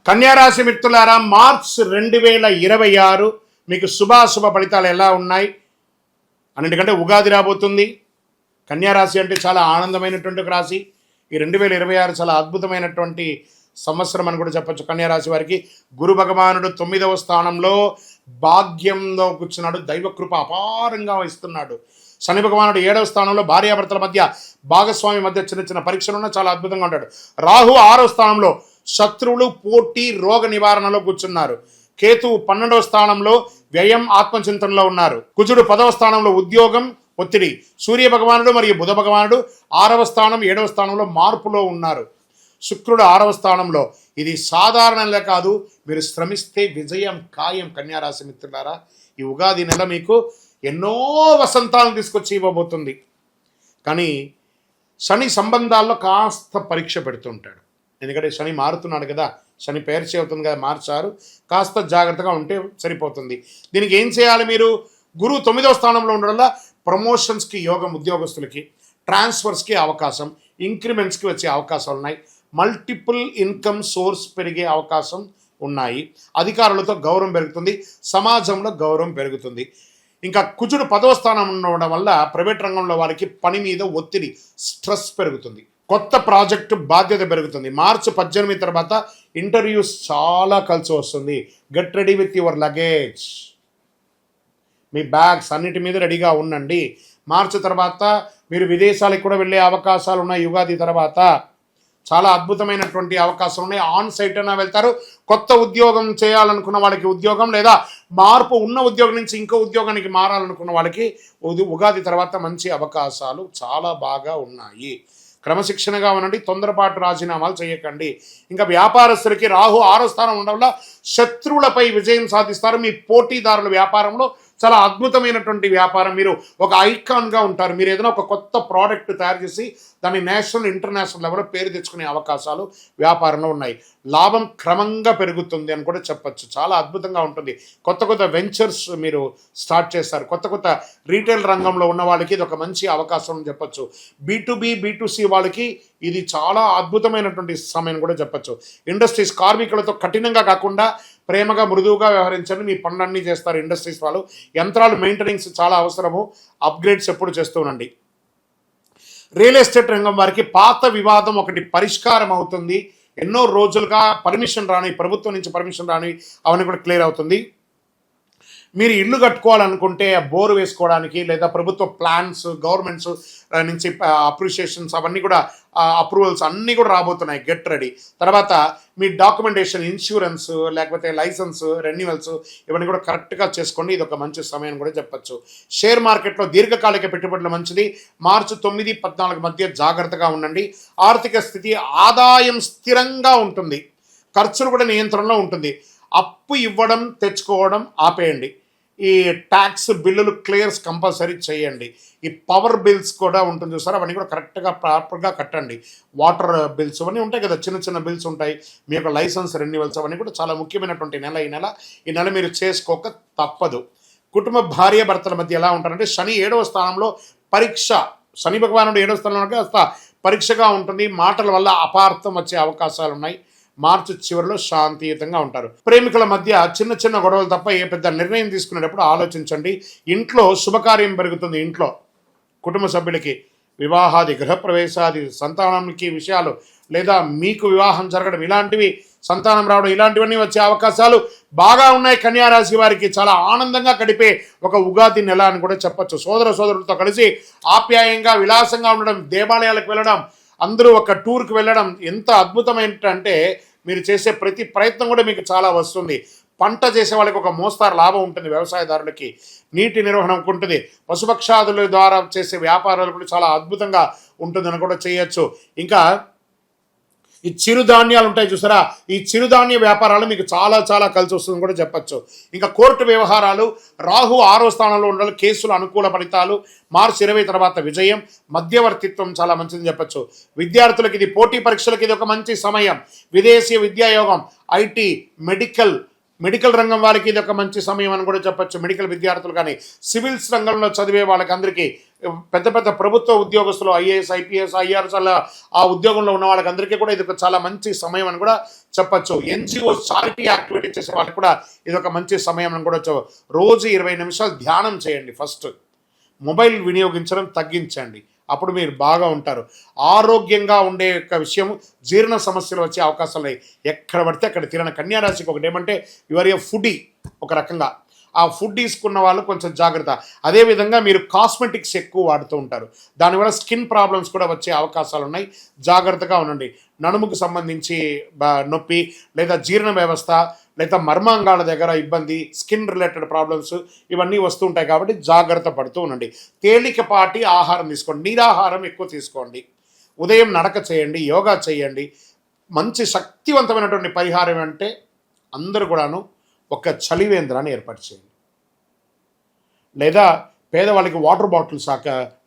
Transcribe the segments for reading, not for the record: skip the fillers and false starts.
కన్యారాశి మిత్రులారా, మార్చ్ 2026 మీకు శుభాశుభ ఫలితాలు ఎలా ఉన్నాయి? అన్నిటికంటే ఉగాది రాబోతుంది. కన్యారాశి అంటే చాలా ఆనందమైనటువంటి ఒక రాశి. ఈ 2026 చాలా అద్భుతమైనటువంటి సంవత్సరం అని కూడా చెప్పచ్చు. కన్యారాశి వారికి గురు భగవానుడు 9వ స్థానంలో భాగ్యంలో కూర్చున్నాడు. దైవకృప అపారంగా ఇస్తున్నాడు. శని భగవానుడు 7వ స్థానంలో భార్యాభర్తల మధ్య భాగస్వామి మధ్య చిన్న చిన్న పరీక్షలున్నా చాలా అద్భుతంగా ఉంటాడు. రాహు 6వ స్థానంలో శత్రువులు, పోటీ, రోగ నివారణలో కూర్చున్నారు. కేతు 12వ స్థానంలో వ్యయం, ఆత్మచింతనలో ఉన్నారు. కుజుడు 10వ స్థానంలో ఉద్యోగం, ఒత్తిడి. సూర్య భగవానుడు మరియు బుధ భగవానుడు 6వ స్థానం, 7వ స్థానంలో మార్పులో ఉన్నారు. శుక్రుడు 6వ స్థానంలో. ఇది సాధారణంగా కాదు, మీరు శ్రమిస్తే విజయం ఖాయం. కన్యారాశి మిత్రులారా, ఈ ఉగాది నెల మీకు ఎన్నో వసంతాలను తీసుకొచ్చి ఇవ్వబోతుంది. కానీ శని సంబంధాల్లో కాస్త పరీక్ష పెడుతుంటాడు. ఎందుకంటే శని మారుతున్నాడు కదా, శని పేర్చి అవుతుంది కదా, మార్చారు. కాస్త జాగ్రత్తగా ఉంటే సరిపోతుంది. దీనికి ఏం చేయాలి? మీరు గురువు 9వ స్థానంలో ఉండడం వల్ల ప్రమోషన్స్కి యోగం, ఉద్యోగస్తులకి ట్రాన్స్ఫర్స్కి అవకాశం, ఇంక్రిమెంట్స్కి వచ్చే అవకాశాలు ఉన్నాయి. మల్టిపుల్ ఇన్కమ్ సోర్స్ పెరిగే అవకాశం ఉన్నాయి. అధికారులతో గౌరవం పెరుగుతుంది, సమాజంలో గౌరవం పెరుగుతుంది. ఇంకా కుజుడు 10వ స్థానం ఉండడం వల్ల ప్రైవేట్ రంగంలో వారికి పని మీద ఒత్తిడి, స్ట్రెస్ పెరుగుతుంది. కొత్త ప్రాజెక్టు బాధ్యత పెరుగుతుంది. మార్చి 18 తర్వాత ఇంటర్వ్యూస్ చాలా కలిసి వస్తుంది. Get ready with your luggage. Me bags అన్నిటి మీద రెడీగా ఉండండి. మార్చి తర్వాత మీరు విదేశాలకు కూడా వెళ్ళే అవకాశాలు ఉన్నాయి. యుగాది తర్వాత చాలా అద్భుతమైనటువంటి అవకాశాలు ఉన్నాయి. ఆన్ సైట్ అయినా వెళ్తారు. కొత్త ఉద్యోగం చేయాలనుకున్న వాళ్ళకి ఉద్యోగం, లేదా మార్పు ఉన్న ఉద్యోగం నుంచి ఇంకో ఉద్యోగానికి మారాలనుకున్న వాళ్ళకి ఉగాది తర్వాత మంచి అవకాశాలు చాలా బాగా ఉన్నాయి. క్రమశిక్షణగా ఉండండి, తొందరపాటు రాజీనామాలు చేయకండి. ఇంకా వ్యాపారస్తులకి రాహు 6వ స్థానం ఉండడం వల్ల శత్రువులపై విజయం సాధిస్తారు. మీ పోటీదారుల వ్యాపారంలో చాలా అద్భుతమైనటువంటి వ్యాపారం, మీరు ఒక ఐకాన్గా ఉంటారు. మీరు ఏదైనా ఒక కొత్త ప్రోడక్ట్ తయారు చేసి దాన్ని నేషనల్, ఇంటర్నేషనల్ లెవెల్లో పేరు తెచ్చుకునే అవకాశాలు వ్యాపారంలో ఉన్నాయి. లాభం క్రమంగా పెరుగుతుంది అని కూడా చెప్పచ్చు. చాలా అద్భుతంగా ఉంటుంది. కొత్త కొత్త వెంచర్స్ మీరు స్టార్ట్ చేస్తారు. కొత్త కొత్త రీటైల్ రంగంలో ఉన్న వాళ్ళకి ఇది ఒక మంచి అవకాశం అని చెప్పచ్చు. B2B, B2C వాళ్ళకి ఇది చాలా అద్భుతమైనటువంటి సమయం కూడా చెప్పచ్చు. ఇండస్ట్రీస్ కార్మికులతో కఠినంగా కాకుండా ప్రేమగా, మృదువుగా వ్యవహరించండి. మీ పనులన్నీ చేస్తారు ఇండస్ట్రీస్ వాళ్ళు. యంత్రాలు మెయింటెనెన్స్ చాలా అవసరము. అప్గ్రేడ్స్ ఎప్పుడు చేస్తూ ఉండండి. రియల్ ఎస్టేట్ రంగం వారికి పాత వివాదం ఒకటి పరిష్కారం అవుతుంది. ఎన్నో రోజులుగా పర్మిషన్ రాని, ప్రభుత్వం నుంచి పర్మిషన్ రాని, అవన్నీ కూడా క్లియర్ అవుతుంది. మీరు ఇల్లు కట్టుకోవాలనుకుంటే బోరు వేసుకోవడానికి, లేదా ప్రభుత్వ ప్లాన్స్, గవర్నమెంట్స్ నుంచి అప్రిషియేషన్స్, అవన్నీ కూడా అప్రూవల్స్ అన్నీ కూడా రాబోతున్నాయి. Get ready. తర్వాత మీ డాక్యుమెంటేషన్, ఇన్సూరెన్స్, లేకపోతే లైసెన్స్ రెన్యువల్స్, ఇవన్నీ కూడా కరెక్ట్గా చేసుకోండి. ఇది ఒక మంచి సమయం కూడా చెప్పచ్చు. షేర్ మార్కెట్లో దీర్ఘకాలిక పెట్టుబడులు మంచిది. మార్చి 9, 14 మధ్య జాగ్రత్తగా ఉండండి. ఆర్థిక స్థితి, ఆదాయం స్థిరంగా ఉంటుంది, ఖర్చులు కూడా నియంత్రణలో ఉంటుంది. అప్పు ఇవ్వడం, తెచ్చుకోవడం ఆపేయండి. ఈ ట్యాక్స్ బిల్లులు క్లియర్స్ కంపల్సరీ చేయండి. ఈ పవర్ బిల్స్ కూడా ఉంటుంది చూసారా, అవన్నీ కూడా కరెక్ట్గా ప్రాపర్గా కట్టండి. వాటర్ బిల్స్ అవన్నీ ఉంటాయి కదా, చిన్న చిన్న బిల్స్ ఉంటాయి. మీ యొక్క లైసెన్స్ రెన్యువల్స్ అవన్నీ కూడా చాలా ముఖ్యమైనటువంటి నెల ఈ నెల మీరు చేసుకోక తప్పదు. కుటుంబ భార్య భర్తల మధ్య ఎలా ఉంటారంటే, శని 7వ స్థానంలో పరీక్ష. శని భగవానుడు 7వ స్థానంలో కాస్త పరీక్షగా ఉంటుంది. మాటల వల్ల అపార్థం వచ్చే అవకాశాలు ఉన్నాయి. మార్చి చివరిలో శాంతియుతంగా ఉంటారు. ప్రేమికుల మధ్య చిన్న చిన్న గొడవలు తప్ప ఏ పెద్ద నిర్ణయం తీసుకునేటప్పుడు ఆలోచించండి. ఇంట్లో శుభకార్యం పెరుగుతుంది. ఇంట్లో కుటుంబ సభ్యులకి వివాహాది, గృహప్రవేశాది, సంతానానికి విషయాలు, లేదా మీకు వివాహం జరగడం, ఇలాంటివి, సంతానం రావడం, ఇలాంటివన్నీ వచ్చే అవకాశాలు బాగా ఉన్నాయి. కన్యారాశి వారికి చాలా ఆనందంగా గడిపే ఒక ఉగాది నెల అని కూడా చెప్పచ్చు. సోదరులతో కలిసి ఆప్యాయంగా, విలాసంగా ఉండడం, దేవాలయాలకు వెళ్ళడం, అందరూ ఒక టూర్కి వెళ్ళడం ఎంత అద్భుతమైనటంటే, మీరు చేసే ప్రతి ప్రయత్నం కూడా మీకు చాలా వస్తుంది. పంట చేసే వాళ్ళకి ఒక మోస్తారు లాభం ఉంటుంది. వ్యవసాయదారులకి నీటి నిర్వహణ ఉంటుంది. పశుపక్షాదుల ద్వారా చేసే వ్యాపారాలు కూడా చాలా అద్భుతంగా ఉంటుందని కూడా చేయొచ్చు. ఇంకా ఈ చిరుధాన్యాలు ఉంటాయి చూసారా, ఈ చిరుధాన్య వ్యాపారాలు మీకు చాలా చాలా కలిసి వస్తుందని కూడా చెప్పచ్చు. ఇంకా కోర్టు వ్యవహారాలు, రాహు 6వ స్థానంలో ఉండాలి. కేసులు అనుకూల ఫలితాలు. మార్చి 20 తర్వాత విజయం, మధ్యవర్తిత్వం చాలా మంచిదని చెప్పచ్చు. విద్యార్థులకి ఇది, పోటీ పరీక్షలకి ఇది ఒక మంచి సమయం. విదేశీ విద్యాయోగం, IT, మెడికల్, మెడికల్ రంగం వాళ్ళకి ఇది ఒక మంచి సమయం అని కూడా చెప్పొచ్చు. మెడికల్ విద్యార్థులు కానీ, సివిల్స్ రంగంలో చదివే వాళ్ళకి అందరికీ, పెద్ద పెద్ద ప్రభుత్వ ఉద్యోగస్తులు, ఐఏఎస్, ఐపీఎస్, ఐఆర్ఎస్ అలా ఆ ఉద్యోగంలో ఉన్న వాళ్ళకి అందరికీ కూడా ఇది ఒక చాలా మంచి సమయం అని కూడా చెప్పచ్చు. ఎన్జిఓ చారిటీ యాక్టివిటీ చేసే వాళ్ళకి కూడా ఇది ఒక మంచి సమయం అని కూడా రోజు 20 నిమిషాలు ధ్యానం చేయండి. ఫస్ట్ మొబైల్ వినియోగించడం తగ్గించండి, అప్పుడు మీరు బాగా ఉంటారు. ఆరోగ్యంగా ఉండే యొక్క విషయం, జీర్ణ సమస్యలు వచ్చే అవకాశాలు ఉన్నాయి. ఎక్కడ పడితే అక్కడ తినని కన్యారాశికి ఒకటి ఏమంటే యువర్ ఏ ఫుడీ, ఒక రకంగా ఆ ఫుడ్ తీసుకున్న వాళ్ళు కొంచెం జాగ్రత్త. అదేవిధంగా మీరు కాస్మెటిక్స్ ఎక్కువ వాడుతూ ఉంటారు, దానివల్ల స్కిన్ ప్రాబ్లమ్స్ కూడా వచ్చే అవకాశాలు ఉన్నాయి. జాగ్రత్తగా ఉండండి. నడుముకు సంబంధించి నొప్పి, లేదా జీర్ణ వ్యవస్థ, లేదా మర్మాంగాల దగ్గర ఇబ్బంది, స్కిన్ రిలేటెడ్ ప్రాబ్లమ్స్ ఇవన్నీ వస్తూ ఉంటాయి. కాబట్టి జాగ్రత్త పడుతూ ఉండండి. తేలికపాటి ఆహారం తీసుకోండి, నీరాహారం ఎక్కువ తీసుకోండి. ఉదయం నడక చేయండి, యోగా చేయండి. మంచి శక్తివంతమైనటువంటి పరిహారం అంటే అందరూ కూడాను ఒక చలివేంద్రాన్ని ఏర్పాటు చేయండి. లేదా పేదవాళ్ళకి వాటర్ బాటిల్స్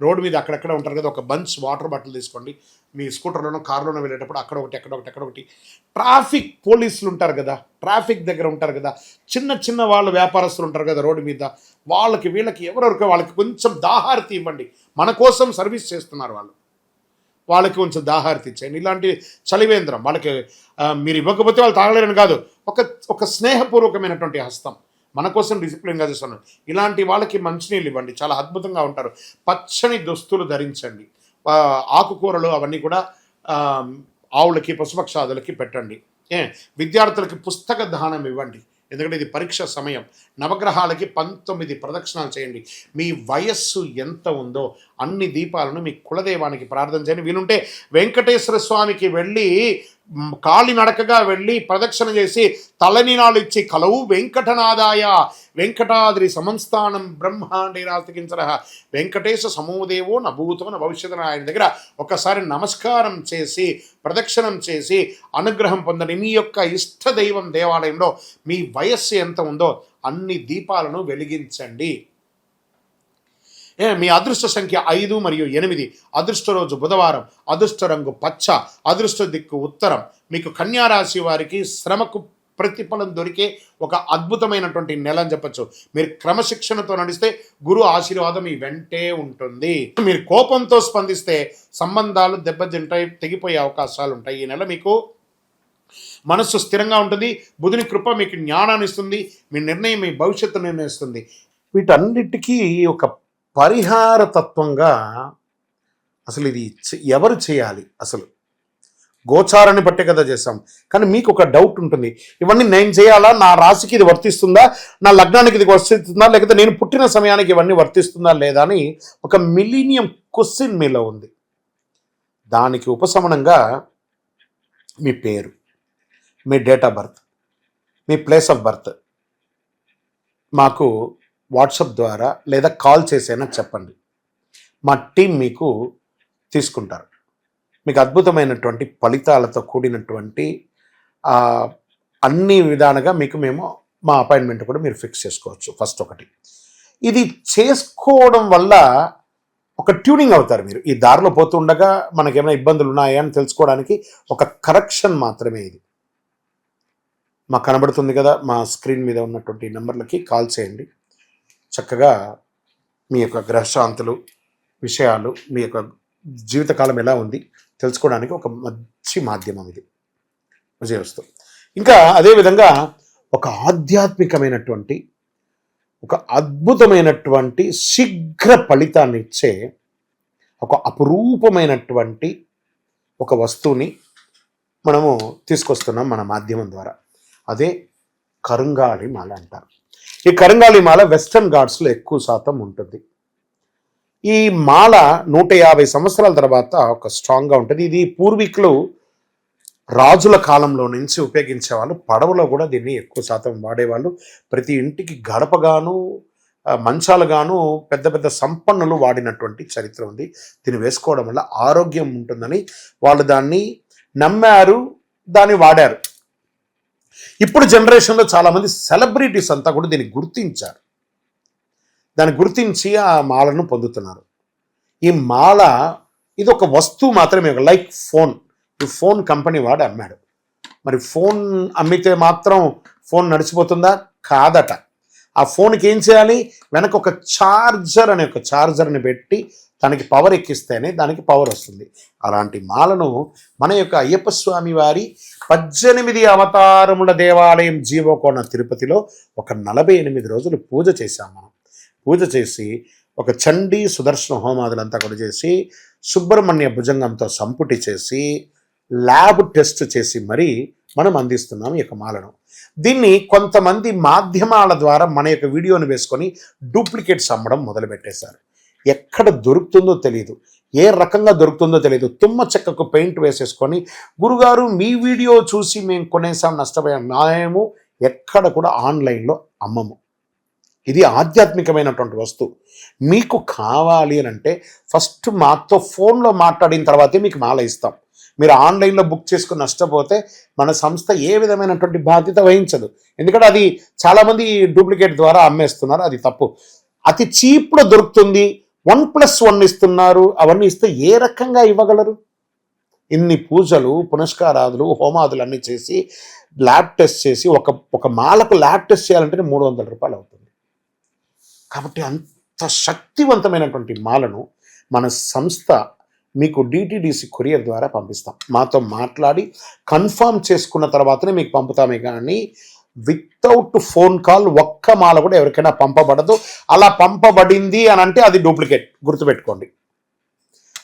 రోడ్డు మీద అక్కడక్కడ ఉంటారు కదా, ఒక బంచ్ వాటర్ బాటిల్ తీసుకోండి. మీ స్కూటర్లోనో కార్లోనో వెళ్ళేటప్పుడు అక్కడ ఒకటి, అక్కడ ఒకటి, అక్కడ ఒకటి. ట్రాఫిక్ పోలీసులు ఉంటారు కదా, ట్రాఫిక్ దగ్గర ఉంటారు కదా, చిన్న చిన్న వాళ్ళు వ్యాపారస్తులు ఉంటారు కదా రోడ్డు మీద, వాళ్ళకి వీళ్ళకి ఎవరెవరికో వాళ్ళకి కొంచెం దాహారతి ఇవ్వండి. మన కోసం సర్వీస్ చేస్తున్నారు వాళ్ళు, వాళ్ళకి కొంచెం దాహారతి ఇచ్చేయండి. ఇలాంటి చలివేంద్రం వాళ్ళకి మీరు ఇవ్వకపోతే వాళ్ళు తాగలేరని కాదు, ఒక స్నేహపూర్వకమైనటువంటి హస్తం, మన కోసం డిసిప్లిన్గా చేస్తున్నారు. ఇలాంటి వాళ్ళకి మంచినీళ్ళు ఇవ్వండి, చాలా అద్భుతంగా ఉంటారు. పచ్చని దుస్తులు ధరించండి. ఆకుకూరలు అవన్నీ కూడా ఆవులకి, పశుపక్షాదులకి పెట్టండి. విద్యార్థులకి పుస్తక దానం ఇవ్వండి, ఎందుకంటే ఇది పరీక్ష సమయం. నవగ్రహాలకి 19 ప్రదక్షిణాలు చేయండి. మీ వయస్సు ఎంత ఉందో అన్ని దీపాలను మీ కులదైవానికి ప్రార్థన చేయండి. వీలుంటే వెంకటేశ్వర స్వామికి వెళ్ళి కాలినడకగా వెళ్ళి ప్రదక్షిణ చేసి తలనీనాలు ఇచ్చి కలవు వెంకటనాదాయ వెంకటాద్రి సమంస్థానం బ్రహ్మాండే రాస్తికించర వెంకటేశ సమోదేవో నభూతో న భవిష్యత్తు ఆయన దగ్గర ఒకసారి నమస్కారం చేసి ప్రదక్షిణం చేసి అనుగ్రహం పొందండి. మీ యొక్క ఇష్ట దైవం దేవాలయంలో మీ వయస్సు ఎంత ఉందో అన్ని దీపాలను వెలిగించండి. మీ అదృష్ట సంఖ్య 5 మరియు 8, అదృష్ట రోజు బుధవారం, అదృష్ట రంగు పచ్చ, అదృష్ట దిక్కు ఉత్తరం. మీకు కన్యారాశి వారికి శ్రమకు ప్రతిఫలం దొరికే ఒక అద్భుతమైనటువంటి నెల అని చెప్పచ్చు. మీరు క్రమశిక్షణతో నడిస్తే గురు ఆశీర్వాదం మీ వెంటే ఉంటుంది. మీరు కోపంతో స్పందిస్తే సంబంధాలు దెబ్బతింటాయి, తెగిపోయే అవకాశాలు ఉంటాయి. ఈ నెల మీకు మనస్సు స్థిరంగా ఉంటుంది. బుధుని కృప మీకు జ్ఞానాన్ని ఇస్తుంది. మీ నిర్ణయం మీ భవిష్యత్తు నిర్ణయిస్తుంది. వీటన్నిటికీ ఒక పరిహార తత్వంగా అసలు ఇది ఎవరు చేయాలి? అసలు గోచారాన్ని బట్టే కదా చేస్తాం. కానీ మీకు ఒక డౌట్ ఉంటుంది, ఇవన్నీ నేను చేయాలా, నా రాశికి ఇది వర్తిస్తుందా, నా లగ్నానికి ఇది వర్తిస్తుందా, లేకపోతే నేను పుట్టిన సమయానికి ఇవన్నీ వర్తిస్తుందా లేదా అని ఒక మిలీనియం క్వశ్చన్ మీలో ఉంది. దానికి ఉపశమనంగా మీ పేరు, మీ డేట్ ఆఫ్ బర్త్, మీ ప్లేస్ ఆఫ్ బర్త్ మాకు వాట్సాప్ ద్వారా లేదా కాల్ చేసైనా చెప్పండి. మా టీం మీకు తీసుకుంటారు. మీకు అద్భుతమైనటువంటి ఫలితాలతో కూడినటువంటి అన్ని విధాలుగా మేము మా అపాయింట్మెంట్ కూడా మీరు ఫిక్స్ చేసుకోవచ్చు. ఫస్ట్ ఒకటి, ఇది చేసుకోవడం వల్ల ఒక ట్యూనింగ్ అవుతారు. మీరు ఈ దారిలో పోతుండగా మనకేమైనా ఇబ్బందులు ఉన్నాయా అని తెలుసుకోవడానికి ఒక కరెక్షన్ మాత్రమే ఇది. మాకు కనబడుతుంది కదా, మా స్క్రీన్ మీద ఉన్నటువంటి నెంబర్లకి కాల్ చేయండి. చక్కగా మీ యొక్క గ్రహశాంతులు విషయాలు, మీ యొక్క జీవితకాలం ఎలా ఉంది తెలుసుకోవడానికి ఒక మంచి మాధ్యమం ఇది. విజయవస్తు. ఇంకా అదేవిధంగా ఒక ఆధ్యాత్మికమైనటువంటి, ఒక అద్భుతమైనటువంటి శీఘ్ర ఫలితాన్ని ఇచ్చే ఒక అపురూపమైనటువంటి ఒక వస్తువుని మనము తీసుకొస్తున్నాం మన మాధ్యమం ద్వారా. అదే కరుంగాళి మాల అంటారు. ఈ కరుంగాళి మాల వెస్టర్న్ ఘాట్స్లో ఎక్కువ శాతం ఉంటుంది. ఈ మాల 150 సంవత్సరాల తర్వాత ఒక స్ట్రాంగ్గా ఉంటుంది. ఇది పూర్వీకులు రాజుల కాలంలో నుంచి ఉపయోగించేవాళ్ళు. పడవలో కూడా దీన్ని ఎక్కువ శాతం వాడేవాళ్ళు. ప్రతి ఇంటికి గడపగాను, మంచాలుగాను పెద్ద పెద్ద సంపన్నులు వాడినటువంటి చరిత్ర ఉంది. దీన్ని వేసుకోవడం వల్ల ఆరోగ్యం ఉంటుందని వాళ్ళు దాన్ని నమ్మారు, దాన్ని వాడారు. ఇప్పుడు జనరేషన్లో చాలామంది సెలబ్రిటీస్ అంతా కూడా దీన్ని గుర్తించారు. దాన్ని గుర్తించి ఆ మాలను పొందుతున్నారు. ఈ మాల ఇది ఒక వస్తువు మాత్రమే, లైక్ ఫోన్. ఈ ఫోన్ కంపెనీ వాడు అమ్మాడు. మరి ఫోన్ అమ్మితే మాత్రం ఫోన్ నడిచిపోతుందా? కాదట. ఆ ఫోన్కి ఏం చేయాలి? వెనక ఒక ఛార్జర్ని పెట్టి దానికి పవర్ ఎక్కిస్తేనే దానికి పవర్ వస్తుంది. అలాంటి మాలను మన యొక్క అయ్యప్ప స్వామి వారి 18 అవతారముల దేవాలయం జీవకోణ తిరుపతిలో ఒక 48 రోజులు పూజ చేశాం మనం. పూజ చేసి ఒక చండీ సుదర్శన హోమాదులంతా కూడా చేసి సుబ్రహ్మణ్య భుజంగంతో సంపుటి చేసి ల్యాబ్ టెస్ట్ చేసి మరీ మనం అందిస్తున్నాం ఈ యొక్క మాలను. దీన్ని కొంతమంది మాధ్యమాల ద్వారా మన యొక్క వీడియోని వేసుకొని డూప్లికేట్స్ అమ్మడం మొదలుపెట్టేశారు. ఎక్కడ దొరుకుతుందో తెలియదు, ఏ రకంగా దొరుకుతుందో తెలియదు. తుమ్మ చెక్కకు పెయింట్ వేసేసుకొని గురుగారు మీ వీడియో చూసి మేము కొనేసాం నష్టపోయాం. మేము ఎక్కడ కూడా ఆన్లైన్లో అమ్మము. ఇది ఆధ్యాత్మికమైనటువంటి వస్తువు. మీకు కావాలి అని అంటే ఫస్ట్ మాతో ఫోన్లో మాట్లాడిన తర్వాతే మీకు మాల ఇస్తాం. మీరు ఆన్లైన్లో బుక్ చేసుకుని నష్టపోతే మన సంస్థ ఏ విధమైనటువంటి బాధ్యత వహించదు. ఎందుకంటే అది చాలామంది డూప్లికేట్ ద్వారా అమ్మేస్తున్నారు, అది తప్పు. అతి చీప్లో దొరుకుతుంది, 1+1 ఇస్తున్నారు. అవన్నీ ఇస్తే ఏ రకంగా ఇవ్వగలరు? ఇన్ని పూజలు పునస్కారాదులు హోమాదులు అన్నీ చేసి ల్యాబ్ టెస్ట్ చేసి ఒక మాలకు ల్యాబ్ టెస్ట్ చేయాలంటే 300 రూపాయలు అవుతుంది. కాబట్టి అంత శక్తివంతమైనటువంటి మాలను మన సంస్థ మీకు డిటిడిసి కొరియర్ ద్వారా పంపిస్తాం. మాతో మాట్లాడి కన్ఫర్మ్ చేసుకున్న తర్వాతనే మీకు పంపుతామే కానీ వితౌట్ ఫోన్ కాల్ ఒక్క మాల కూడా ఎవరికైనా పంపబడదు. అలా పంపబడింది అని అంటే అది డూప్లికేట్, గుర్తుపెట్టుకోండి.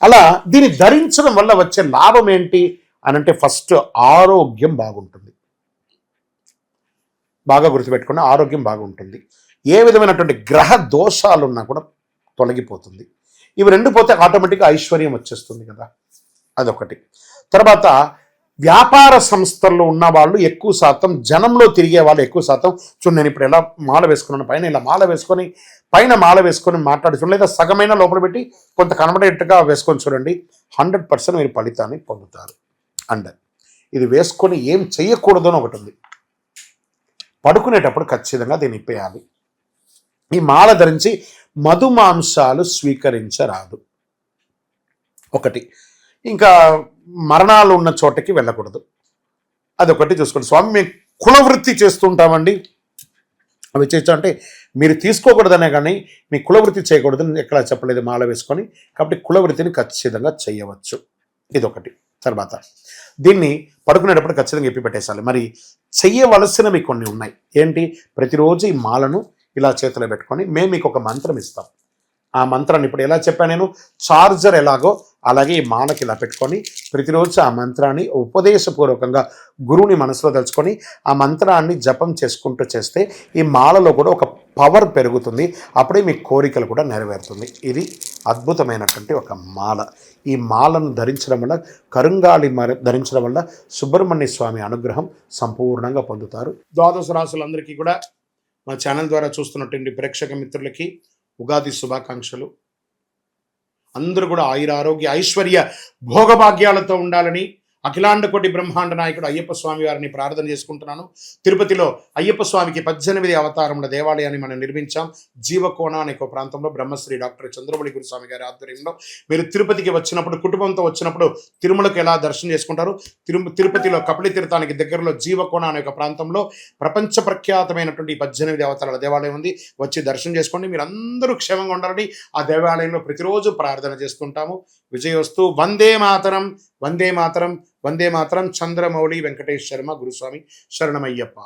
అలా దీన్ని ధరించడం వల్ల వచ్చే లాభం ఏంటి అని అంటే ఫస్ట్ ఆరోగ్యం బాగుంటుంది. బాగా గుర్తుపెట్టుకోండి, ఆరోగ్యం బాగుంటుంది. ఏ విధమైనటువంటి గ్రహ దోషాలున్నా కూడా తొలగిపోతుంది. ఇవి రెండు పోతే ఆటోమేటిక్గా ఐశ్వర్యం వచ్చేస్తుంది కదా, అదొకటి. తర్వాత వ్యాపార సంస్థల్లో ఉన్న వాళ్ళు ఎక్కువ శాతం, జనంలో తిరిగే వాళ్ళు ఎక్కువ శాతం, చూడండి నేను ఇప్పుడు ఎలా మాల వేసుకున్నాను, పైన ఇలా మాల వేసుకొని పైన మాల వేసుకొని మాట్లాడుతున్నాను, లేదా సగమైన లోపల పెట్టి కొంత కనబడేట్టుగా వేసుకొని చూడండి, 100% మీరు ఫలితాన్ని పొందుతారు. అండ్ ఇది వేసుకొని ఏం చెయ్యకూడదు అని ఒకటి ఉంది. పడుకునేటప్పుడు ఖచ్చితంగా దీన్ని ఇప్పేయాలి. ఈ మాల ధరించి మధుమాంసాలు స్వీకరించరాదు ఒకటి. ఇంకా మరణాలు ఉన్న చోటకి వెళ్ళకూడదు, అదొకటి చూసుకోండి. స్వామి మేము కులవృత్తి చేస్తుంటామండి, అవి చేయొచ్చు అంటే మీరు తీసుకోకూడదనే కానీ మీ కులవృత్తి చేయకూడదని ఎక్కడ చెప్పలేదు మాల వేసుకొని. కాబట్టి కులవృత్తిని ఖచ్చితంగా చేయవచ్చు, ఇదొకటి. తర్వాత దీన్ని పడుకునేటప్పుడు ఖచ్చితంగా ఎప్పి పెట్టేసాలి. మరి చెయ్యవలసినవి కొన్ని ఉన్నాయి. ఏంటి? ప్రతిరోజు ఈ మాలను ఇలా చేతిలో పెట్టుకొని మేము మీకు ఒక మంత్రం ఇస్తాం. ఆ మంత్రాన్ని ఇప్పుడు ఎలా చెప్పాను నేను, చార్జర్ ఎలాగో అలాగే ఈ మాలకి ఇలా పెట్టుకొని ప్రతిరోజు ఆ మంత్రాన్ని ఉపదేశపూర్వకంగా గురువుని మనసులో తలుచుకొని ఆ మంత్రాన్ని జపం చేసుకుంటూ చేస్తే ఈ మాలలో కూడా ఒక పవర్ పెరుగుతుంది. అప్పుడే మీ కోరికలు కూడా నెరవేరుతుంది. ఇది అద్భుతమైనటువంటి ఒక మాల. ఈ మాలను ధరించడం వల్ల, కరుంగాళి ధరించడం వల్ల సుబ్రహ్మణ్య స్వామి అనుగ్రహం సంపూర్ణంగా పొందుతారు. ద్వాదశ రాశులందరికీ కూడా మా ఛానల్ ద్వారా చూస్తున్నటువంటి ప్రేక్షక మిత్రులకి ఉగాది శుభాకాంక్షలు. అందరూ కూడా ఆయుర ఆరోగ్య ఐశ్వర్య భోగభాగ్యాలతో ఉండాలని అఖిలాండ కోటి బ్రహ్మాండ నాయకుడు అయ్యప్ప స్వామి వారిని ప్రార్థన చేసుకుంటున్నాను. తిరుపతిలో అయ్యప్ప స్వామికి 18 అవతారముల దేవాలయాన్ని మనం నిర్మించాం. జీవకోణ అనే ఒక ప్రాంతంలో బ్రహ్మశ్రీ డాక్టర్ చంద్రమౌళి గురుస్వామి గారి ఆధ్వర్యంలో. మీరు తిరుపతికి వచ్చినప్పుడు, కుటుంబంతో వచ్చినప్పుడు తిరుమలకు ఎలా దర్శనం చేసుకుంటారు, తిరుపతిలో కపిలి తీర్థానికి దగ్గరలో జీవకోణ అనే ఒక ప్రాంతంలో ప్రపంచ ప్రఖ్యాతమైనటువంటి 18 అవతారాల దేవాలయం ఉంది. వచ్చి దర్శనం చేసుకోండి. మీరు అందరూ క్షేమంగా ఉండాలని ఆ దేవాలయంలో ప్రతిరోజు ప్రార్థన చేస్తుంటాము. విజయోస్తు. వందే మాతరం, వందే మాతరం, వందే మాతరం. చంద్రమౌళి వెంకటేష్ శర్మ గురుస్వామి. శరణమయ్యప్ప.